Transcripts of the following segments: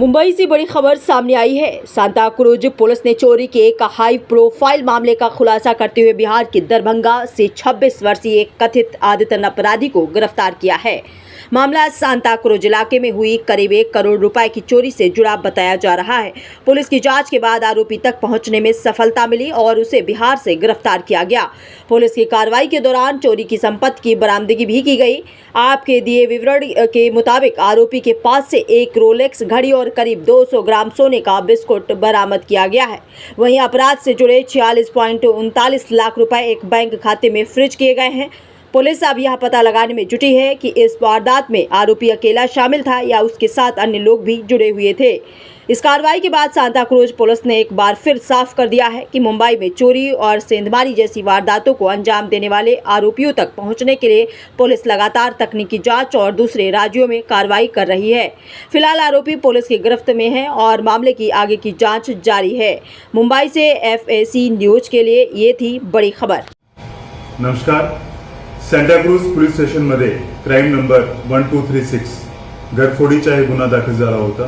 मुंबई से बड़ी खबर सामने आई है। सांता क्रूज पुलिस ने चोरी के एक हाई प्रोफाइल मामले का खुलासा करते हुए बिहार के दरभंगा से 26 वर्षीय एक कथित आदतन अपराधी को गिरफ्तार किया है। मामला सांता क्रूज इलाके में हुई करीब 1 करोड़ रुपए की चोरी से जुड़ा बताया जा रहा है। पुलिस की जांच के बाद आरोपी तक पहुंचने में सफलता मिली और उसे बिहार से गिरफ्तार किया गया। पुलिस की कार्रवाई के दौरान चोरी की संपत्ति की बरामदगी भी की गई। आपके दिए विवरण के मुताबिक आरोपी के पास से एक रोलेक्स घड़ी और करीब 200 ग्राम सोने का बिस्कुट बरामद किया गया है। वहीं अपराध से जुड़े 46.39 लाख रुपए एक बैंक खाते में फ्रीज किए गए हैं। पुलिस अब यह पता लगाने में जुटी है कि इस वारदात में आरोपी अकेला शामिल था या उसके साथ अन्य लोग भी जुड़े हुए थे। इस कार्रवाई के बाद सांता क्रूज पुलिस ने एक बार फिर साफ कर दिया है कि मुंबई में चोरी और सेंधमारी जैसी वारदातों को अंजाम देने वाले आरोपियों तक पहुंचने के लिए पुलिस लगातार तकनीकी जांच और दूसरे राज्यों में कार्रवाई कर रही है। फिलहाल आरोपी पुलिस की गिरफ्त में है और मामले की आगे की जांच जारी है। मुंबई से FAC न्यूज के लिए ये थी बड़ी खबर। नमस्कार। सांता क्रूज पोलीस स्टेशनमध्ये क्राईम नंबर 1236 घरफोडीचा एक गुन्हा दाखल झाला होता।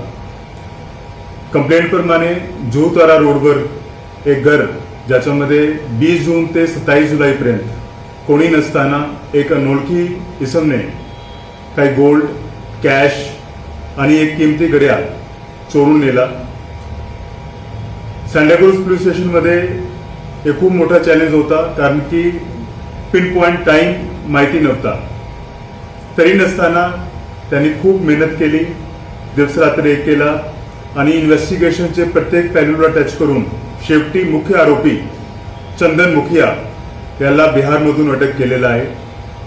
कंप्लेंट प्रमाणे जुहूतारा रोडवर एक घर ज्याच्यामध्ये 20 जून ते 27 जुलैपर्यंत कोणी नसताना एक अनोळखी इसमने काही गोल्ड, कॅश आणि एक किमती घड्याळ चोरून नेला। सांता क्रूज पोलीस स्टेशनमध्ये एक खूप मोठा चॅलेंज होता, कारण की पिन पॉइंट टाइम माहिती नव्हता। तरी नसताना त्यांनी खूप मेहनत केली, दिवस रात्र एक केला आणि इन्व्हेस्टिगेशनचे प्रत्येक पॅलूला टच करून शेवटी मुख्य आरोपी चंदन मुखिया याला बिहारमधून अटक केलेला आहे।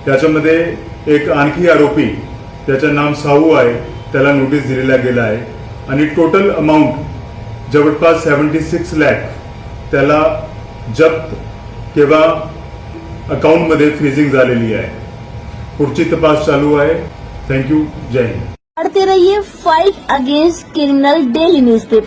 त्याच्यामध्ये एक आणखी आरोपी त्याचं नाम साहू आहे, त्याला नोटीस दिलेला गेला आहे आणि टोटल अमाउंट जवळपास 76 लाख त्याला जप्त किंवा अकाउंटमध्ये फ्रीजिंग झालेली आहे। पुढची तपास चालू आहे। थँक्यू। जय हिंद। पढ़ते रहिए fight against criminal daily newspaper.